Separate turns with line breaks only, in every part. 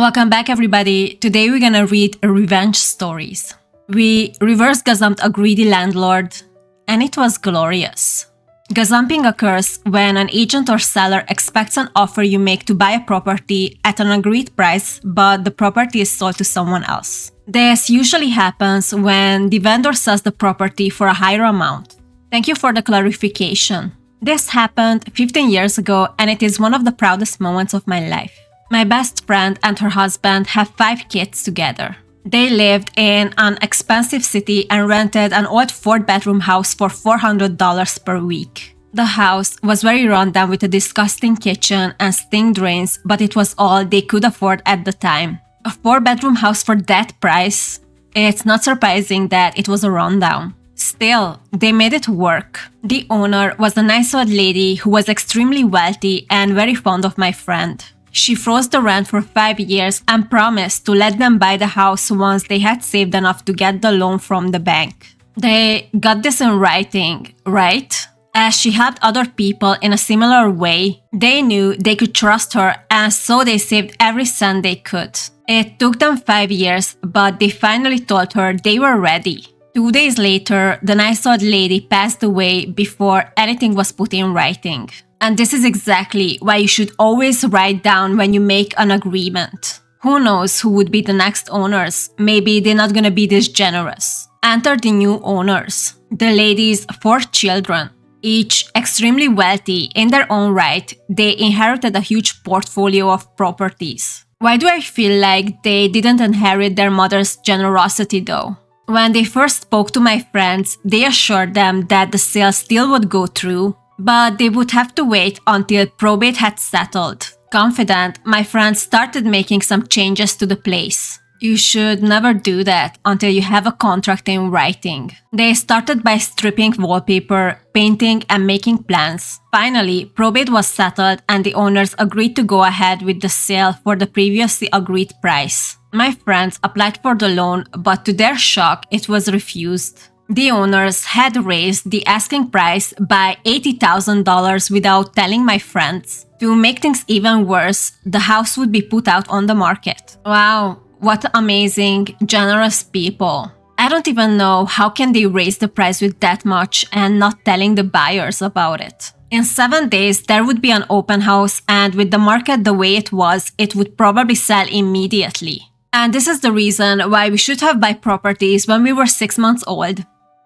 Welcome back, everybody. Today we're gonna read revenge stories. We reverse gazumped a greedy landlord, and it was glorious. Gazumping occurs when an agent or seller expects an offer you make to buy a property at an agreed price, but the property is sold to someone else. This usually happens when the vendor sells the property for a higher amount. Thank you for the clarification. This happened 15 years ago, and it is one of the proudest moments of my life. My best friend and her husband have 5 kids together. They lived in an expensive city and rented an old 4-bedroom house for $400 per week. The house was very rundown with a disgusting kitchen and stink drains, but it was all they could afford at the time. A 4-bedroom house for that price? It's not surprising that it was a rundown. Still, they made it work. The owner was a nice old lady who was extremely wealthy and very fond of my friend. She froze the rent for 5 years and promised to let them buy the house once they had saved enough to get the loan from the bank. They got this in writing, right? As she helped other people in a similar way, they knew they could trust her, and so they saved every cent they could. It took them 5 years, but they finally told her they were ready. 2 days later, the nice old lady passed away before anything was put in writing. And this is exactly why you should always write down when you make an agreement. Who knows who would be the next owners? Maybe they're not gonna be this generous. Enter the new owners. The lady's 4 children, each extremely wealthy in their own right. They inherited a huge portfolio of properties. Why do I feel like they didn't inherit their mother's generosity though? When they first spoke to my friends, they assured them that the sale still would go through, but they would have to wait until probate had settled. Confident, my friends started making some changes to the place. You should never do that until you have a contract in writing. They started by stripping wallpaper, painting, and making plans. Finally, probate was settled and the owners agreed to go ahead with the sale for the previously agreed price. My friends applied for the loan, but to their shock, it was refused. The owners had raised the asking price by $80,000 without telling my friends. To make things even worse, the house would be put out on the market. Wow, what amazing, generous people. I don't even know how can they raise the price with that much and not telling the buyers about it. In 7 days, there would be an open house, and with the market the way it was, it would probably sell immediately. And this is the reason why we should have bought properties when we were 6 months old.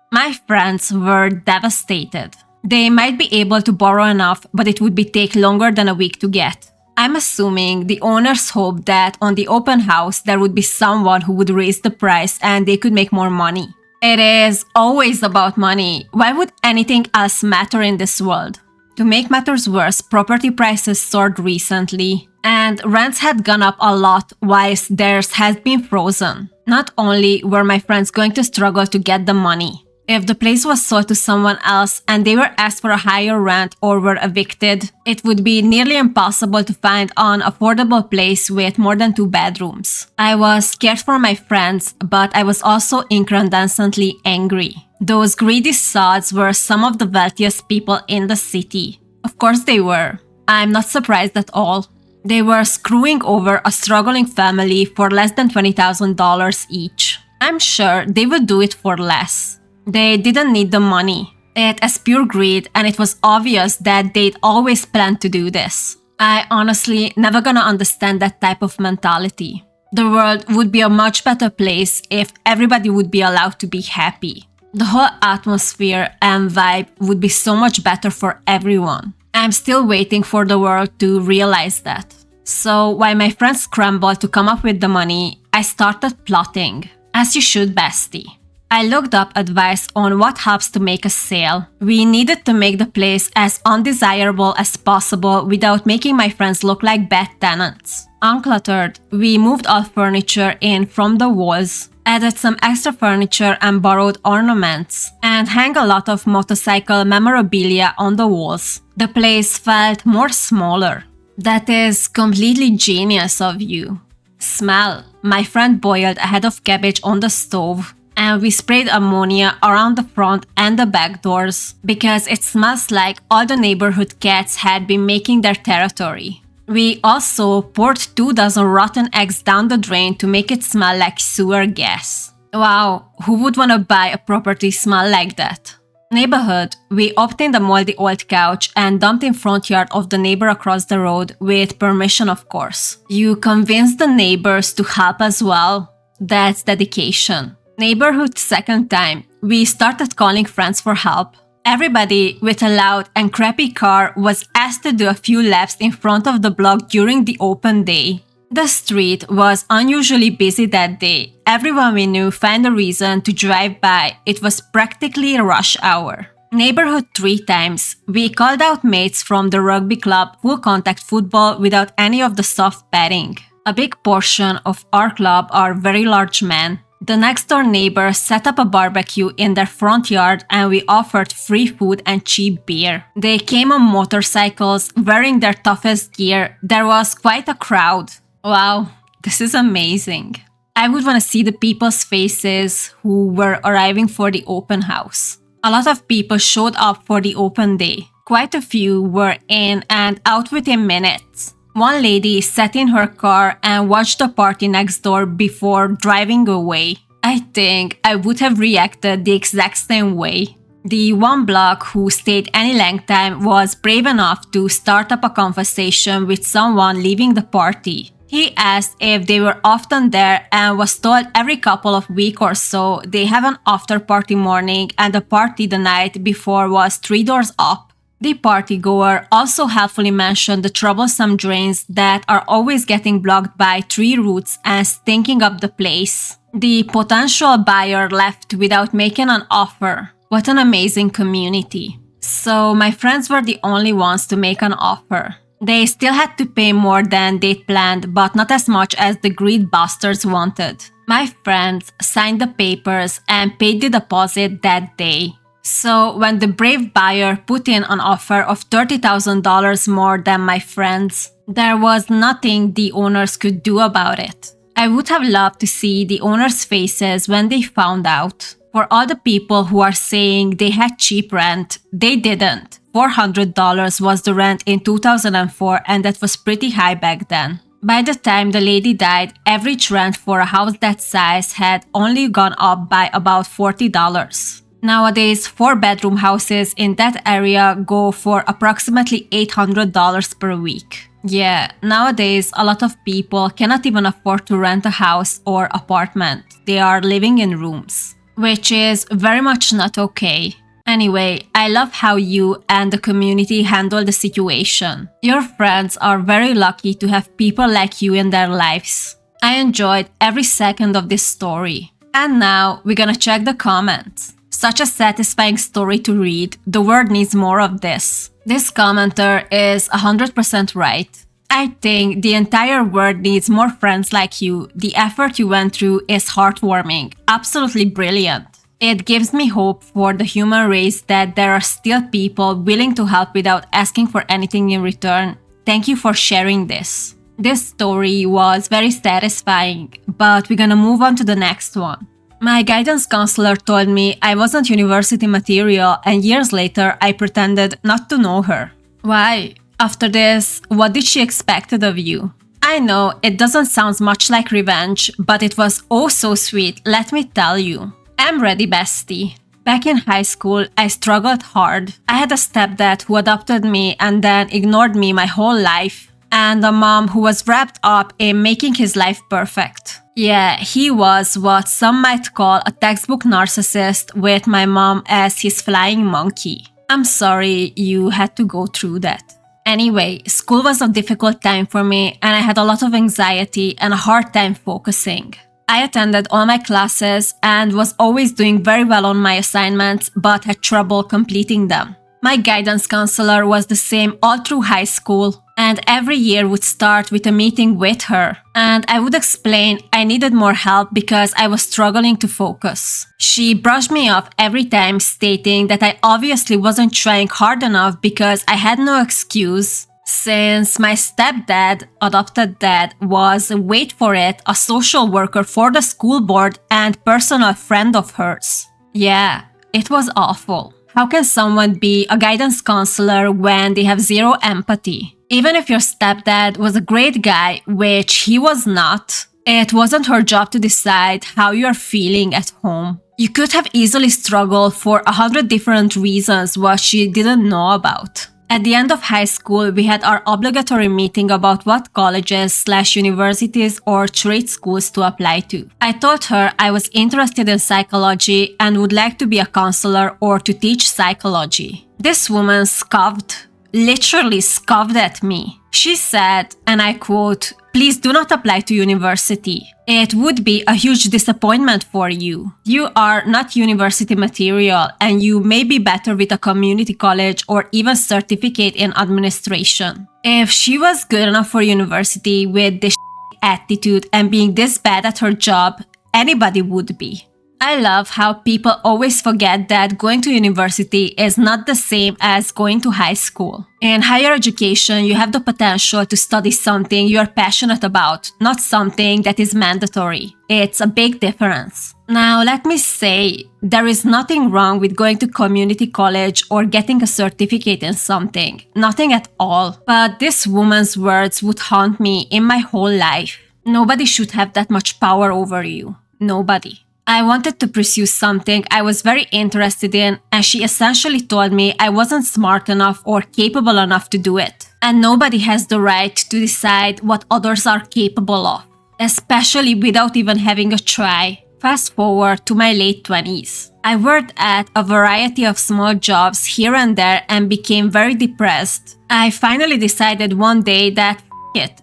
My friends were devastated. They might be able to borrow enough, but it would take longer than a week to get. I'm assuming the owners hoped that on the open house there would be someone who would raise the price and they could make more money. It is always about money. Why would anything else matter in this world? To make matters worse, property prices soared recently, and rents had gone up a lot whilst theirs had been frozen. Not only were my friends going to struggle to get the money, if the place was sold to someone else and they were asked for a higher rent or were evicted, it would be nearly impossible to find an affordable place with more than 2 bedrooms. I was scared for my friends, but I was also incandescently angry. Those greedy sods were some of the wealthiest people in the city. Of course they were. I'm not surprised at all. They were screwing over a struggling family for less than $20,000 each. I'm sure they would do it for less. They didn't need the money. It is pure greed, and it was obvious that they'd always planned to do this. I honestly never gonna understand that type of mentality. The world would be a much better place if everybody would be allowed to be happy. The whole atmosphere and vibe would be so much better for everyone. I'm still waiting for the world to realize that. So while my friends scrambled to come up with the money, I started plotting. As you should, bestie. I looked up advice on what helps to make a sale. We needed to make the place as undesirable as possible without making my friends look like bad tenants. Uncluttered, we moved all furniture in from the walls, added some extra furniture and borrowed ornaments, and hang a lot of motorcycle memorabilia on the walls. The place felt more smaller. That is completely genius of you. Smell. My friend boiled a head of cabbage on the stove, and we sprayed ammonia around the front and the back doors because it smells like all the neighborhood cats had been making their territory. We also poured 2 dozen rotten eggs down the drain to make it smell like sewer gas. Wow, who would want to buy a property smell like that? Neighborhood, we obtained a moldy old couch and dumped in front yard of the neighbor across the road, with permission of course. You convinced the neighbors to help as well? That's dedication. Neighborhood second time, we started calling friends for help. Everybody with a loud and crappy car was asked to do a few laps in front of the block during the open day. The street was unusually busy that day. Everyone we knew found a reason to drive by. It was practically a rush hour. Neighborhood 3 times. We called out mates from the rugby club full contact football without any of the soft padding. A big portion of our club are very large men. The next door neighbor set up a barbecue in their front yard and we offered free food and cheap beer. They came on motorcycles wearing their toughest gear. There was quite a crowd. Wow, this is amazing. I would want to see the people's faces who were arriving for the open house. A lot of people showed up for the open day. Quite a few were in and out within minutes. One lady sat in her car and watched the party next door before driving away. I think I would have reacted the exact same way. The one block who stayed any length time was brave enough to start up a conversation with someone leaving the party. He asked if they were often there and was told every couple of weeks or so they have an after party morning and the party the night before was 3 doors up. The partygoer also helpfully mentioned the troublesome drains that are always getting blocked by tree roots and stinking up the place. The potential buyer left without making an offer. What an amazing community. So my friends were the only ones to make an offer. They still had to pay more than they'd planned, but not as much as the greed bastards wanted. My friends signed the papers and paid the deposit that day. So when the brave buyer put in an offer of $30,000 more than my friends, there was nothing the owners could do about it. I would have loved to see the owners' faces when they found out. For all the people who are saying they had cheap rent, they didn't. $400 was the rent in 2004 and that was pretty high back then. By the time the lady died, average rent for a house that size had only gone up by about $40. Nowadays, 4-bedroom houses in that area go for approximately $800 per week. Yeah, nowadays a lot of people cannot even afford to rent a house or apartment. They are living in rooms, which is very much not okay. Anyway, I love how you and the community handle the situation. Your friends are very lucky to have people like you in their lives. I enjoyed every second of this story. And now we're gonna check the comments. Such a satisfying story to read. The world needs more of this. This commenter is 100% right. I think the entire world needs more friends like you. The effort you went through is heartwarming. Absolutely brilliant. It gives me hope for the human race that there are still people willing to help without asking for anything in return. Thank you for sharing this. This story was very satisfying, but we're gonna move on to the next one. My guidance counselor told me I wasn't university material and years later I pretended not to know her. Why? After this, what did she expect of you? I know it doesn't sound much like revenge, but it was oh so sweet, let me tell you. I'm ready, bestie. Back in high school, I struggled hard. I had a stepdad who adopted me and then ignored me my whole life, and a mom who was wrapped up in making his life perfect. Yeah, he was what some might call a textbook narcissist with my mom as his flying monkey. I'm sorry you had to go through that. Anyway, school was a difficult time for me and I had a lot of anxiety and a hard time focusing. I attended all my classes and was always doing very well on my assignments but had trouble completing them. My guidance counselor was the same all through high school, and every year would start with a meeting with her, and I would explain I needed more help because I was struggling to focus. She brushed me off every time, stating that I obviously wasn't trying hard enough because I had no excuse, since my stepdad, adopted dad, was, wait for it, a social worker for the school board and personal friend of hers. Yeah, it was awful. How can someone be a guidance counselor when they have zero empathy? Even if your stepdad was a great guy, which he was not, it wasn't her job to decide how you are feeling at home. You could have easily struggled for 100 different reasons what she didn't know about. At the end of high school, we had our obligatory meeting about what colleges/universities or trade schools to apply to. I told her I was interested in psychology and would like to be a counselor or to teach psychology. This woman scoffed, literally scoffed at me. She said, and I quote, "Please do not apply to university. It would be a huge disappointment for you. You are not university material and you may be better with a community college or even certificate in administration." If she was good enough for university with this attitude and being this bad at her job, anybody would be. I love how people always forget that going to university is not the same as going to high school. In higher education, you have the potential to study something you are passionate about, not something that is mandatory. It's a big difference. Now, let me say, there is nothing wrong with going to community college or getting a certificate in something. Nothing at all. But this woman's words would haunt me in my whole life. Nobody should have that much power over you. Nobody. I wanted to pursue something I was very interested in, and she essentially told me I wasn't smart enough or capable enough to do it. And nobody has the right to decide what others are capable of, especially without even having a try. Fast forward to my late 20s. I worked at a variety of small jobs here and there and became very depressed. I finally decided one day that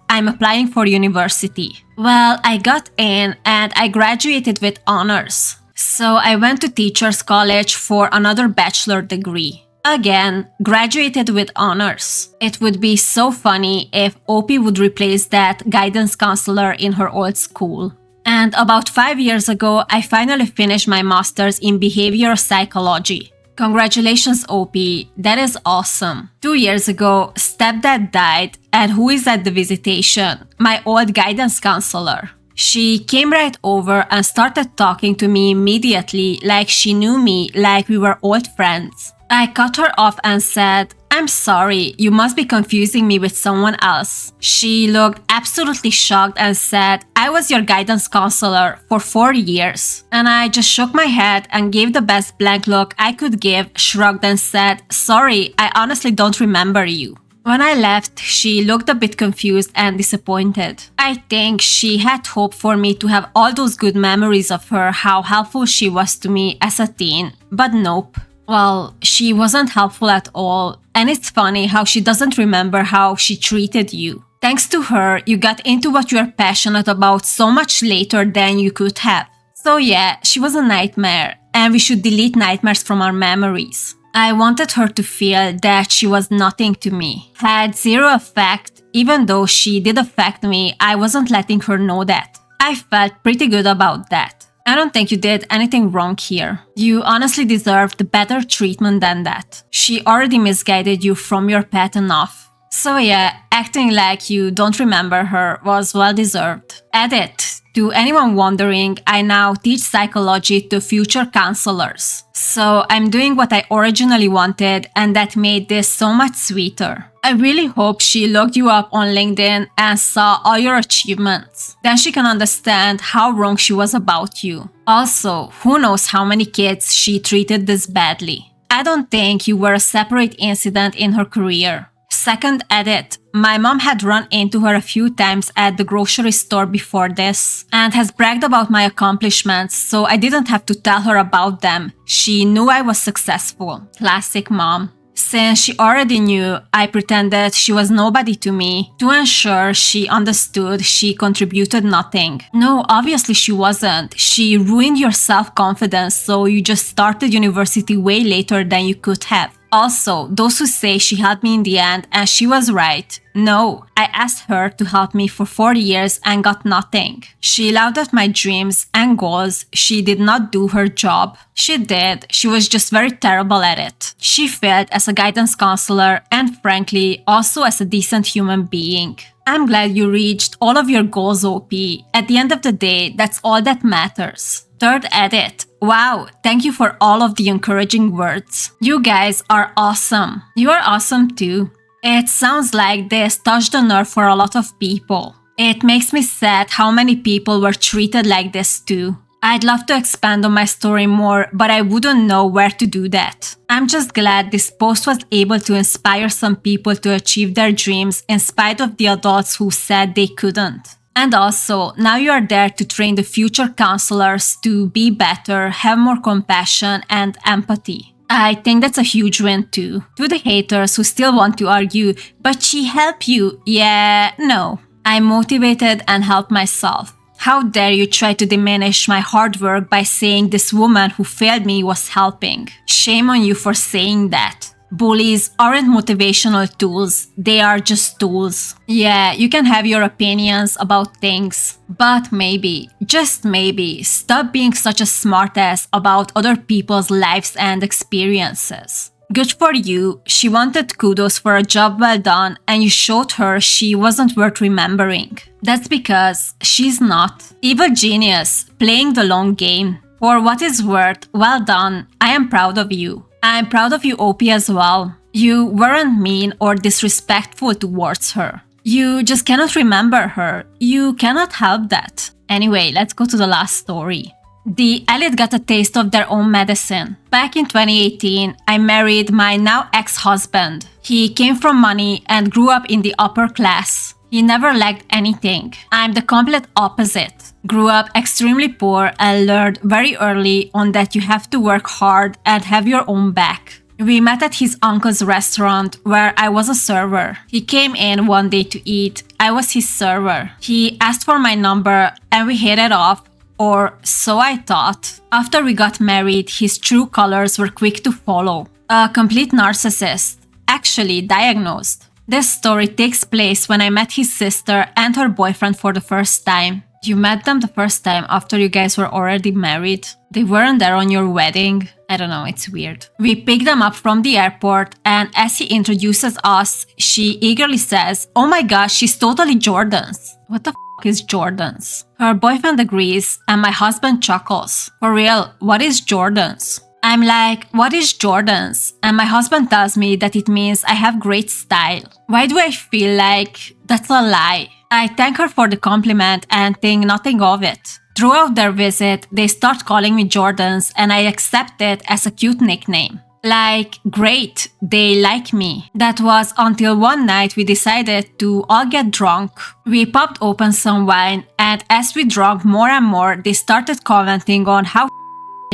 I'm applying for university. Well, I got in and I graduated with honors. So I went to teacher's college for another bachelor degree. Again, graduated with honors. It would be so funny if OP would replace that guidance counselor in her old school. And about 5 years ago, I finally finished my master's in behavioral psychology. Congratulations, OP. That is awesome. 2 years ago, stepdad died, and who is at the visitation? My old guidance counselor. She came right over and started talking to me immediately like she knew me, like we were old friends. I cut her off and said, "I'm sorry, you must be confusing me with someone else." She looked absolutely shocked and said, "I was your guidance counselor for 4 years." And I just shook my head and gave the best blank look I could give, shrugged and said, "Sorry, I honestly don't remember you." When I left, she looked a bit confused and disappointed. I think she had hoped for me to have all those good memories of her, how helpful she was to me as a teen. But nope. Well, she wasn't helpful at all. And it's funny how she doesn't remember how she treated you. Thanks to her, you got into what you're passionate about so much later than you could have. So yeah, she was a nightmare, and we should delete nightmares from our memories. I wanted her to feel that she was nothing to me, had zero effect. Even though she did affect me, I wasn't letting her know that. I felt pretty good about that. I don't think you did anything wrong here. You honestly deserved better treatment than that. She already misguided you from your path enough. So yeah, acting like you don't remember her was well deserved. Edit. To anyone wondering, I now teach psychology to future counselors. So I'm doing what I originally wanted, and that made this so much sweeter. I really hope she looked you up on LinkedIn and saw all your achievements. Then she can understand how wrong she was about you. Also, who knows how many kids she treated this badly. I don't think you were a separate incident in her career. Second edit. My mom had run into her a few times at the grocery store before this and has bragged about my accomplishments, so I didn't have to tell her about them. She knew I was successful. Classic mom. Since she already knew, I pretended she was nobody to me to ensure she understood she contributed nothing. No, obviously she wasn't. She ruined your self-confidence, so you just started university way later than you could have. Also, those who say she helped me in the end and she was right. No, I asked her to help me for 4 years and got nothing. She laughed at my dreams and goals. She did not do her job. She did. She was just very terrible at it. She failed as a guidance counselor and frankly, also as a decent human being. I'm glad you reached all of your goals, OP. At the end of the day, that's all that matters. Third edit. Wow, thank you for all of the encouraging words. You guys are awesome. You are awesome too. It sounds like this touched a nerve for a lot of people. It makes me sad how many people were treated like this too. I'd love to expand on my story more, but I wouldn't know where to do that. I'm just glad this post was able to inspire some people to achieve their dreams in spite of the adults who said they couldn't. And also, now you are there to train the future counselors to be better, have more compassion and empathy. I think that's a huge win too. To the haters who still want to argue, but she helped you. Yeah, no. I'm motivated and help myself. How dare you try to diminish my hard work by saying this woman who failed me was helping? Shame on you for saying that. Bullies aren't motivational tools, they are just tools. Yeah, you can have your opinions about things, but maybe, just maybe, stop being such a smartass about other people's lives and experiences. Good for you, she wanted kudos for a job well done and you showed her she wasn't worth remembering. That's because she's not. Evil genius, playing the long game. For what is worth, well done, I am proud of you. I'm proud of you, OP, as well. You weren't mean or disrespectful towards her. You just cannot remember her. You cannot help that. Anyway, let's go to the last story. The elite got a taste of their own medicine. Back in 2018, I married my now ex-husband. He came from money and grew up in the upper class. He never lacked anything. I'm the complete opposite. Grew up extremely poor and learned very early on that you have to work hard and have your own back. We met at his uncle's restaurant where I was a server. He came in one day to eat. I was his server. He asked for my number and we hit it off, or so I thought. After we got married, his true colors were quick to follow. A complete narcissist. Actually diagnosed. This story takes place when I met his sister and her boyfriend for the first time. You met them the first time after you guys were already married? They weren't there on your wedding? I don't know, it's weird. We picked them up from the airport and as he introduces us, she eagerly says, "Oh my gosh, she's totally Jordan's." What the f*** is Jordan's? Her boyfriend agrees and my husband chuckles. For real, what is Jordan's? I'm like, what is Jordan's? And my husband tells me that it means I have great style. Why do I feel like that's a lie? I thank her for the compliment and think nothing of it. Throughout their visit, they start calling me Jordan's and I accept it as a cute nickname. Like, great, they like me. That was until one night we decided to all get drunk. We popped open some wine and as we drank more and more, they started commenting on how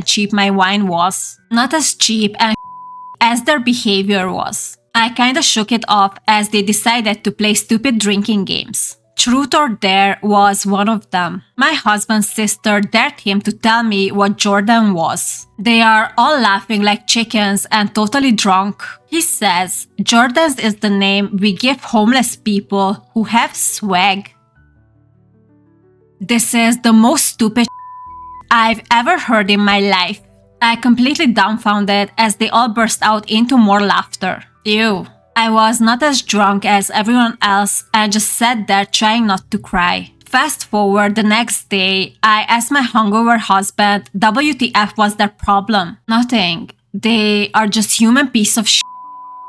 cheap my wine was. Not as cheap and as their behavior was. I kinda shook it off as they decided to play stupid drinking games. Truth or Dare was one of them. My husband's sister dared him to tell me what Jordan was. They are all laughing like chickens and totally drunk. He says, Jordan's is the name we give homeless people who have swag. This is the most stupid I've ever heard in my life. I completely dumbfounded as they all burst out into more laughter. Ew. I was not as drunk as everyone else and just sat there trying not to cry. Fast forward the next day, I asked my hungover husband WTF was their problem. Nothing. They are just human piece of shit.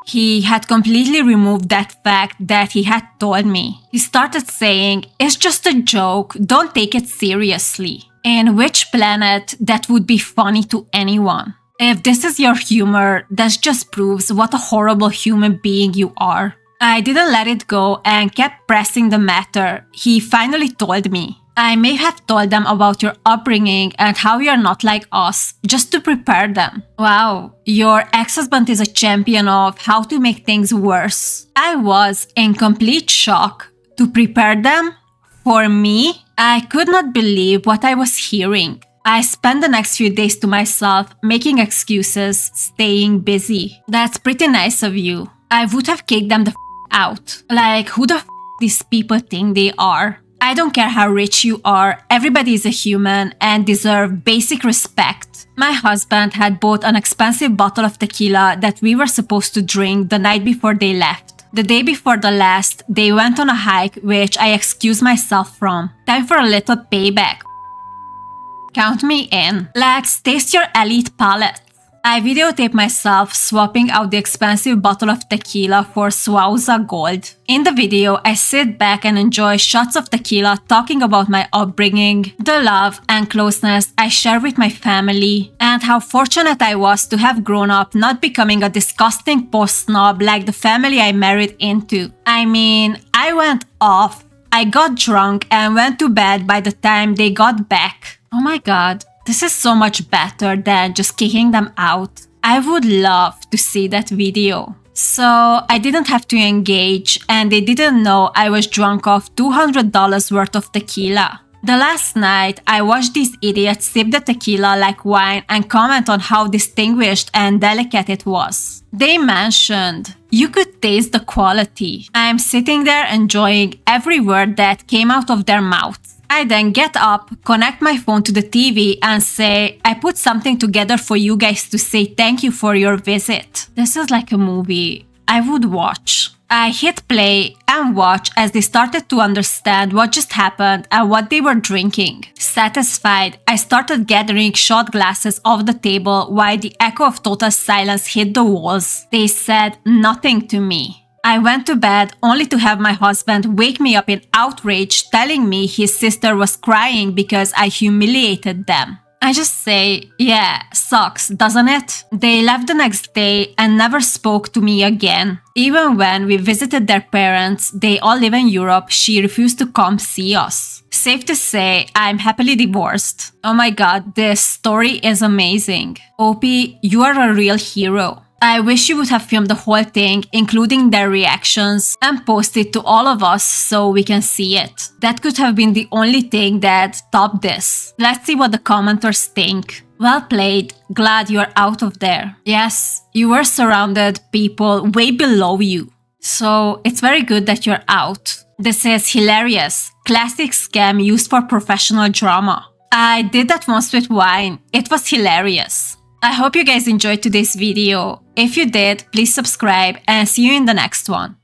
He had completely removed that fact that he had told me. He started saying, "It's just a joke, don't take it seriously." In which planet that would be funny to anyone? If this is your humor, that just proves what a horrible human being you are. I didn't let it go and kept pressing the matter. He finally told me. I may have told them about your upbringing and how you're not like us, just to prepare them. Wow, your ex-husband is a champion of how to make things worse. I was in complete shock. To prepare them? For me? I could not believe what I was hearing. I spent the next few days to myself, making excuses, staying busy. That's pretty nice of you. I would have kicked them the out. Like, who the these people think they are? I don't care how rich you are, everybody is a human and deserve basic respect. My husband had bought an expensive bottle of tequila that we were supposed to drink the night before they left. The day before the last, they went on a hike which I excused myself from. Time for a little payback. Count me in. Let's taste your elite palate. I videotaped myself swapping out the expensive bottle of tequila for Swauza Gold. In the video, I sit back and enjoy shots of tequila talking about my upbringing, the love and closeness I share with my family, and how fortunate I was to have grown up not becoming a disgusting post-snob like the family I married into. I mean, I went off. I got drunk and went to bed by the time they got back. Oh my god. This is so much better than just kicking them out. I would love to see that video. So I didn't have to engage and they didn't know I was drunk off $200 worth of tequila. The last night, I watched these idiots sip the tequila like wine and comment on how distinguished and delicate it was. They mentioned, you could taste the quality. I'm sitting there enjoying every word that came out of their mouths. I then get up, connect my phone to the TV and say, I put something together for you guys to say thank you for your visit. This is like a movie I would watch. I hit play and watch as they started to understand what just happened and what they were drinking. Satisfied, I started gathering shot glasses off the table while the echo of total silence hit the walls. They said nothing to me. I went to bed only to have my husband wake me up in outrage telling me his sister was crying because I humiliated them. I just say, yeah, sucks, doesn't it? They left the next day and never spoke to me again. Even when we visited their parents, they all live in Europe, she refused to come see us. Safe to say, I'm happily divorced. Oh my god, this story is amazing. Opie, you are a real hero. I wish you would have filmed the whole thing, including their reactions, and posted it to all of us so we can see it. That could have been the only thing that topped this. Let's see what the commenters think. Well played, glad you're out of there. Yes, you were surrounded people way below you. So it's very good that you're out. This is hilarious. Classic scam used for professional drama. I did that once with wine. It was hilarious. I hope you guys enjoyed today's video. If you did, please subscribe and see you in the next one.